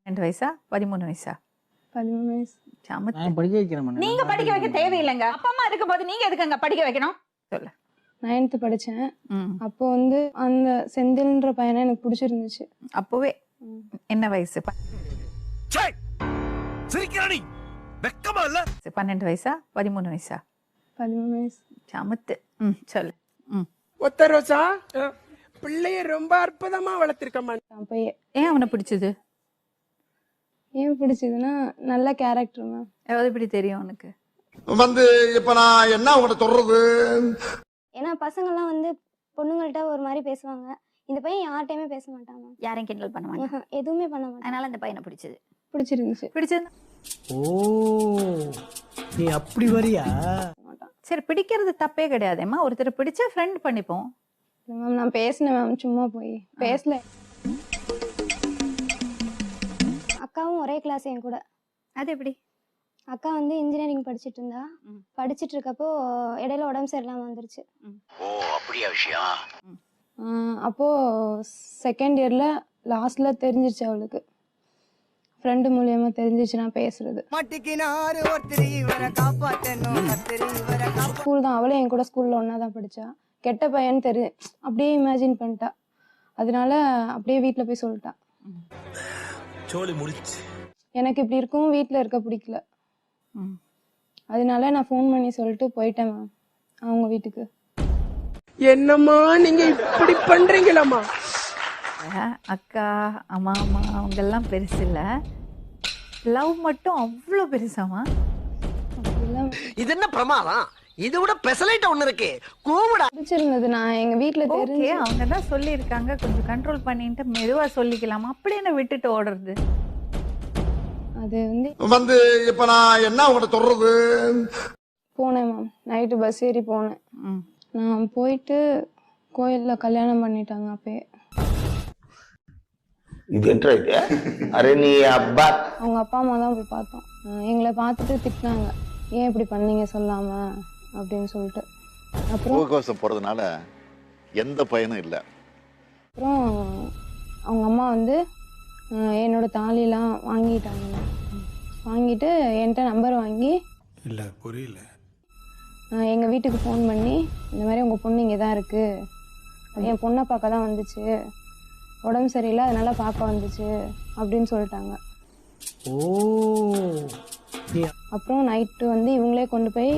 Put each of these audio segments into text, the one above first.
2 வயசா 13 வயசா? 13 வயசு. சமத்து. நான் படிக்க வைக்கிறேன் மேடம். நீங்க படிக்க வைக்க தேவையில்லைங்க. அப்பா அம்மா இருக்கும்போது நீங்க எதுக்குங்க படிக்க வைக்கணும்? சொல்லு. 9th படிச்சேன். ம். அப்போ வந்து அந்த செந்தில்ன்ற பையனை எனக்கு பிடிச்சிருந்துச்சு. அப்பவே என்ன வயசு? சிரிக்கிறானி வெக்கமா இல்ல? 12 வயசா 13 வயசா? 13 வயசு. சமத்து. சொல்லு. ஒத்த ரோசா பிள்ளைய ரொம்ப அற்புதமா வளர்த்திருக்கம்மா. அப்பயே ஏன் அவனை பிடிச்சது? ஏன் பிடிச்சதுன்னா நல்ல கேரக்டர் மேம். எவ்வளவு இப்படி தெரியும் உனக்கு? இப்ப நான் என்ன உங்கள்ட்ட சொல்றது? ஏன்னா பசங்கள்லாம் வந்து பொண்ணுங்கள்ட்ட ஒரு மாதிரி பேசுவாங்க. இந்த பையன் யார்கிட்டயுமே பேச மாட்டான் மேம். யாரையும் கிண்டல் பண்ண மாட்டான். எதுவுமே பண்ண மாட்டான். அதனால அந்த பையனை பிடிச்சது. பிடிச்சிருந்துச்சு. பிடிச்சது. ஓ, நீ அப்படி வரியா? சரி, பிடிக்கிறது தப்பே கிடையாதேம்மா. ஒருத்தர் பிடிச்சா ஃப்ரெண்ட் பண்ணிப்போம். மேம் நான் பேசினேன் மேம், சும்மா போய் பேசல. அக்காவும் ஒரே கிளாஸ் என் கூட. அது எப்படி? அக்கா வந்து இன்ஜினியரிங் படிச்சுட்டு இருந்தா. படிச்சுட்டு இருக்கப்போ இடையில உடம்பு சரியில்லாம வந்துருச்சு. ஓ அப்படியா விஷயம்? அப்போ செகண்ட் இயர்ல லாஸ்ட்ல தெரிஞ்சிருச்சு அவளுக்கு. ஃப்ரெண்டு மூலியமா தெரிஞ்சிச்சு நான் பேசுறது. ஸ்கூல் தான், அவளே என் கூட ஸ்கூல்ல ஒன்னா தான் படிச்சா. கெட்ட பையன் அப்படியே இமேஜின் பண்ணிட்டா. அதனால அப்படியே வீட்டுல போய் சொல்லிட்டா. எனக்கு இப்படி இருக்கும் வீட்டுல இருக்க பிடிக்கல. அதனால நான் ஃபோன் பண்ணி சொல்லிட்டு போயிட்டேன் மேம் அவங்க வீட்டுக்கு. என்னம்மா நீங்க இப்படி பண்றீங்களாம்மா? அக்கா அம்மா அம்மா அவங்க எல்லாம் பெருசு இல்ல. லவ் மட்டும் அவ்வளோ பெருசாமா? இது என்ன பிரமாதம்? இது விட பெசலைட் ஒண்ணு இருக்கு. கூவுடா. பிடிச்சிருந்தது. நான் எங்க வீட்டுல தெரிஞ்சு அவங்க தான் சொல்லியிருக்காங்க, கொஞ்சம் கண்ட்ரோல் பண்ணிட்டு மெதுவா சொல்லிக்கலாமா? அப்படி என்ன விட்டுட்டு ஓடுறது? அது வந்து இப்ப நான் என்ன உங்கள்ட்ட சொல்றது? போனேன் மேம். நைட்டு பஸ் ஏறி போனேன். நான் போயிட்டு கோயில்ல கல்யாணம் பண்ணிட்டாங்க அப்பயே. அவங்க அப்பா அம்மா தான் போய் பார்த்தோம். எங்களை பார்த்துட்டு திட்டினாங்க, ஏன் இப்படி பண்ணீங்க சொல்லாம அப்படின்னு சொல்லிட்டு. அப்புறம் முகக்கவசம் போடுறதுனால எந்த பயனும் இல்லை. அப்புறம் அவங்க அம்மா வந்து என்னோட தாலிலாம் வாங்கிட்டாங்க. வாங்கிட்டு என்கிட்ட நம்பர் வாங்கி இல்ல புரியல. எங்கள் வீட்டுக்கு ஃபோன் பண்ணி, இந்த மாதிரி உங்கள் பொண்ணு இங்கே தான் இருக்குது, என் பொண்ணை பார்க்க தான் வந்துச்சு, உடம்பு சரியில்லை அதனால பார்க்க வந்துச்சு அப்படின்னு சொல்லிட்டாங்க. ஓ. அப்புறம் நைட்டு வந்து இவங்களே கொண்டு போய்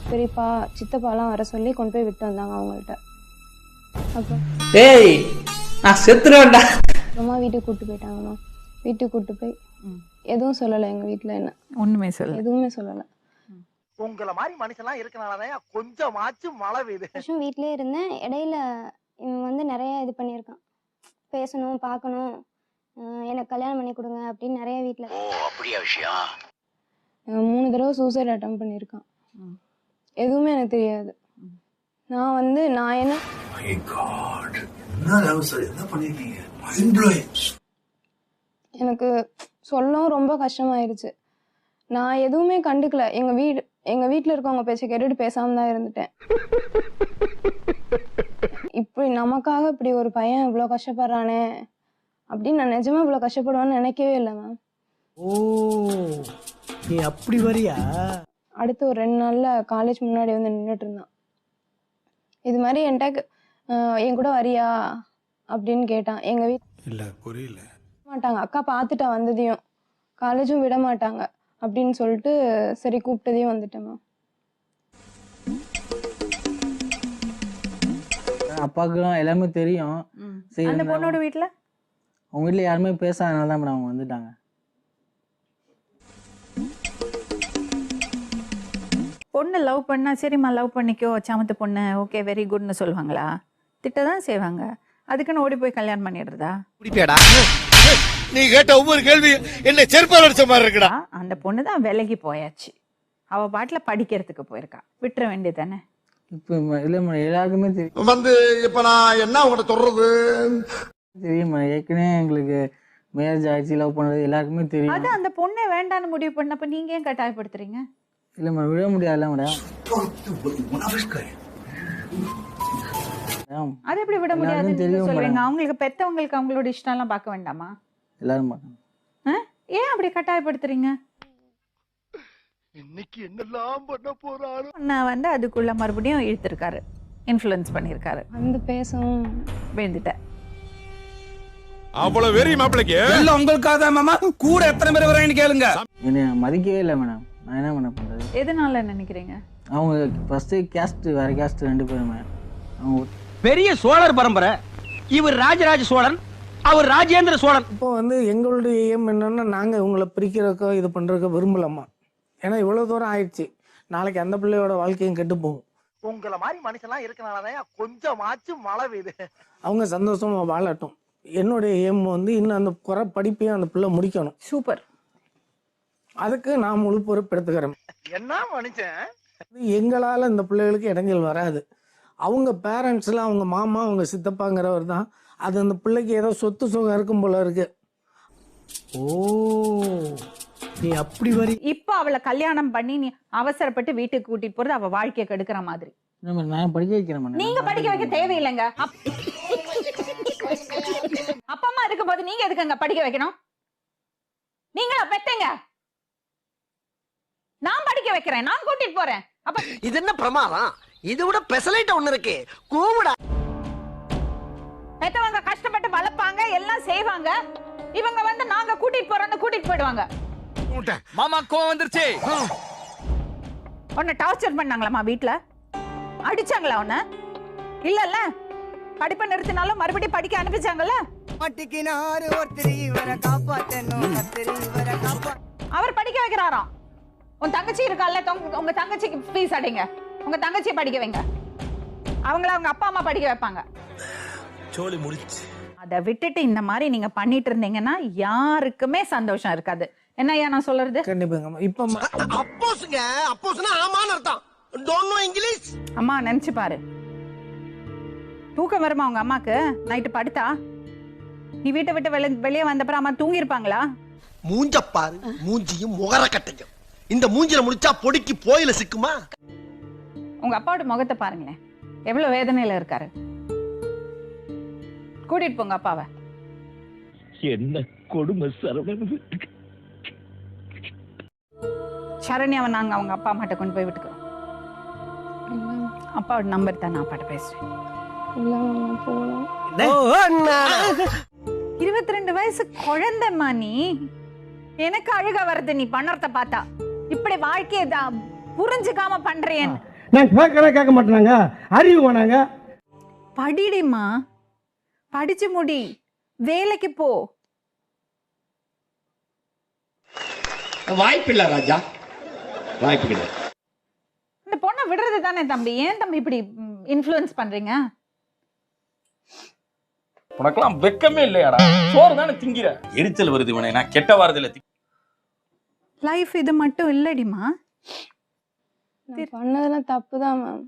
பெரியப்பா சித்தப்பாலாம் வர சொல்லி கொண்டு போய் விட்டு வந்தாங்க அவங்கள்ட்ட. அப்புறம் ஏய் நான் செத்துறேன்டா. அப்புறமா வீட்டுக்கு கூப்பிட்டு போயிட்டாங்கம்மா. வீட்டுக்கு கூப்பிட்டு போய் எதுவும் சொல்லலை எங்கள் வீட்டில். என்ன ஒண்ணுமே சொல்ல? எதுவுமே சொல்லலை. உங்களை மாதிரி மனுஷன்லாம் இருக்கனாலதான் கொஞ்சமாச்சும் மழை பெய்யுது. வருஷம் வீட்லயே இருந்தேன். இடையில இவன் வந்து நிறைய இது பண்ணியிருக்கான். பேசணும், பார்க்கணும், எனக்கு கல்யாணம் பண்ணி கொடுங்க அப்படின்னு நிறைய வீட்டுல. ஓ அப்படியா விஷயம்? 3 தடவை சூசைட் அட்டம் பண்ணியிருக்கான். எதுவுமே எனக்கு தெரியாது. நான் வந்து நான் என்ன எனக்கு சொல்லவும் ரொம்ப கஷ்டமாயிருச்சு. நான் எதுவுமே கண்டுக்கல. எங்க வீட்டுல இருக்கவங்க பேச்ச கேட்டுட்டு பேசாம தான் இருந்துட்டேன். இப்படி நமக்காக இப்படி ஒரு பையன் இவ்வளவு கஷ்டப்படுறானே அப்படின்னு நான் நிஜமா இவ்வளவு கஷ்டப்படுவான்னு நினைக்கவே இல்லை மேம். ஓ, நீ அப்படி வரியா? அடுத்து ஒரு 2 நாள்ல காலேஜ் முன்னாடி வந்து நின்றுட்டு இருந்தான். இது மாதிரி என்கிட்ட என் கூட வரியா அப்படின்னு கேட்டான். எங்க இல்ல புரியல. மாட்டாங்க, அக்கா பார்த்துட்டா வந்ததையும், காலேஜும் விட மாட்டாங்க அப்படின்னு சொல்லிட்டு சரி கூப்பிட்டதையும் வந்துட்டேன் மேம். அப்பாவுக்குலாம் எல்லாமே தெரியும். சரி, அந்த பொண்ணோட வீட்டுல அவங்க வீட்டுல யாருமே பேசாதனால தான் மேடம் அவங்க வந்துட்டாங்க. பொண்ணு லவ் பண்ணா சரிம்மா லவ் பண்ணிக்கோ சமத்து பொண்ணு ஓகே வெரி குட்னு சொல்லுவாங்களா? திட்டதான் செய்வாங்க. அதுக்குன்னு ஓடி போய் கல்யாணம் பண்ணிடுறதா? நீ கேட்ட ஒவ்வொரு கேள்வி என்ன செருப்பால் அடிச்ச மாதிரி இருக்குடா. அந்த பொண்ணு தான் விலகி போயாச்சு. அவ பாட்டுல படிக்கிறதுக்கு போயிருக்கா. விட்டுற வேண்டியதானே? இப்போ இல்லை மேடம், எல்லாருக்குமே தெரியும். இப்ப நான் என்ன உங்கள்ட்ட சொல்றது? தெரியும் மேடம், ஏற்கனவே எங்களுக்கு மேரேஜ் ஆயிடுச்சு, லவ் பண்ணது எல்லாருக்குமே தெரியும். அது அந்த பொண்ணே வேண்டான்னு முடிவு பண்ணப்ப நீங்க ஏன் கட்டாயப்படுத்துறீங்க? இல்லை மேடம், விட முடியாதுல்ல மேடம். அது எப்படி விட முடியாதுன்னு சொல்லுவீங்க? அவங்களுக்கு பெத்தவங்களுக்கு அவங்களோட இஷ்டம் எல்லாம் பார்க்க வேண்டாமா? எல்லாரும் பார்க்கணும். அப்படி கட்டாயப்படுத்துறீங்க? இன்னைக்கு என்னெல்லாம் பண்ண போறாரு? நான் வந்து அதுக்குள்ள மறுபடியும் இழுத்திருக்காரு, இன்ஃப்ளூயன்ஸ் பண்ணியிருக்காரு. வந்து பேசவும் விழுந்துட்டேன். அவ்வளவு வெறி மாப்பிளைக்கு எல்லாம் உங்களுக்காக தான் மாமா. கூட எத்தனை பேர் வரேன்னு கேளுங்க. என்னை மதிக்கவே இல்லை மேடம். நான் என்ன பண்ண பண்ணுறது? எதனால நினைக்கிறீங்க? அவங்க ஃபஸ்ட்டு கேஸ்ட் வேறு கேஸ்ட் 2 பேருமே. அவங்க பெரிய சோழர் பரம்பரை. இவர் ராஜராஜ சோழன், அவர் ராஜேந்திர சோழன். இப்போ வந்து எங்களுடைய எய்ம் என்னன்னா, நாங்கள் இவங்களை பிரிக்கிறக்கோ இது பண்ணுறக்கோ விரும்பலாமா. ஏன்னா இவ்வளோ தூரம் ஆயிடுச்சு. நாளைக்கு அந்த பிள்ளையோட வாழ்க்கையும் கெட்டு போகும். உங்களை மாதிரி மனுஷன்லாம் இருக்கனாலதான் கொஞ்சமாச்சும் மழை பெய்யுது. அவங்க சந்தோஷமாக வாழட்டும். என்னுடைய எய்ம் வந்து இன்னும் அந்த குறை படிப்பையும் அந்த பிள்ளை முடிக்கணும். சூப்பர். அதுக்கு நான் முழு பொறுப்பு எடுத்துக்கிறேன். என்ன மனுஷன்? எங்களால் இந்த பிள்ளைகளுக்கு இடைஞ்சல் வராது. அவங்க பேரண்ட்ஸ்லாம் அவங்க மாமா அவங்க சித்தப்பாங்கிறவர் தான். அது அந்த பிள்ளைக்கு ஏதோ சொத்து சுகம் இருக்கும் போல இருக்கு. ஓ, நீ அப்படி வரி. இப்போ அவளை கல்யாணம் பண்ணி நீ அவசரப்பட்டு வீட்டுக்கு கூட்டிட்டு போறது அவ வாழ்க்கையை கெடுக்கிற மாதிரி. நான் படிக்க வைக்கிறேன் மேடம். நீங்க படிக்க வைக்க தேவையில்லைங்க. அப்பா அம்மா இருக்கும்போது நீங்க எதுக்குங்க படிக்க வைக்கணும்? நீங்களா பெத்தங்க? நான் படிக்க வைக்கிறேன், நான் கூட்டிட்டு போறேன். அப்ப இது என்ன பிரமாதம்? இது விட பெசலைட் ஒண்ணு இருக்கு. கூவுடா. பெத்தவங்க கஷ்டப்பட்டு வளர்ப்பாங்க, எல்லாம் செய்வாங்க. இவங்க வந்து நாங்க கூட்டிட்டு போறோம்னு கூட்டிட்டு போயிடுவாங்க. மாமா கோவம் வந்துருச்சு. உன்னை டார்ச்சர் பண்ணாங்களாமா வீட்டுல? அடிச்சாங்களா உன்னை? இல்லல்ல. படிப்பை நிறுத்தினாலும் மறுபடியும் படிக்க அனுப்பிச்சாங்கல்ல? அவர் படிக்க வைக்கிறாராம். உன் தங்கச்சி இருக்கால, உங்க தங்கச்சிக்கு ஃபீஸ் அடைங்க, உங்க தங்கச்சியை படிக்க வைங்க. அவங்கள அவங்க அப்பா அம்மா படிக்க வைப்பாங்க. சோலி முடிச்சு. அதை விட்டுட்டு இந்த மாதிரி நீங்க பண்ணிட்டு இருந்தீங்கன்னா யாருக்குமே சந்தோஷம் இருக்காது. என்னய்யா நான் சொல்றது? கண்டிப்பாங்க. இப்போ அப்போஸ்ங்க, அப்போஸ்னா ஆமான்னு அர்த்தம். Don't know English. அம்மா நினைச்சு பாரு, தூக்கம் வருமா உங்க அம்மாக்கு? நைட்டு படுத்தா நீ வீட்டை விட்டு வெளியே வந்தப்பறம் அம்மா தூங்கி இருப்பாங்களா? மூஞ்ச பாரு, மூஞ்சியும் முகர கட்டையும். இந்த மூஞ்சில முடிச்சா பொடிக்கு போயில சிக்குமா? உங்க அப்பாவோட முகத்தை பாருங்களேன், எவ்வளவு வேதனையில இருக்காரு. கூட்டிட்டு போங்க அப்பாவை. என்ன கொடுமை சரவணன். சரண்யாவை நாங்க அவங்க அப்பா அம்மாட்ட கொண்டு போய் விட்டுக்கிறோம். அப்பாவோட நம்பர் தான், நான் அப்பாட்ட பேசுறேன். இல்லை மாமா போகணும். 22 வயசு குழந்தைம்மா நீ. எனக்கு அழுக வருது நீ பண்ணறத பார்த்தா. இப்படி வாழ்க்கையை புரிஞ்சுக்காம பண்றேன். நான் கேட்க மாட்டேனாங்க, அறிவு வேணாங்க. படிடிமா, படிச்சு முடி, வேலைக்கு போ. வாய்ப்பில்லை ராஜா, வாய்ப்பு கிடையாது. இந்த பொண்ணை விடுறது தானே தம்பி. ஏன் தம்பி இப்படி இன்ஃப்ளூயன்ஸ் பண்றீங்க? உனக்கெல்லாம் வெக்கமே இல்லையாடா? சோறு தானே திங்கிற. எரிச்சல் வருது இவனை, நான் கெட்ட வாரதில்ல. லைஃப் இது மட்டும் இல்லடிமா. நான் பண்ணதெல்லாம் தப்பு தான் மேம்.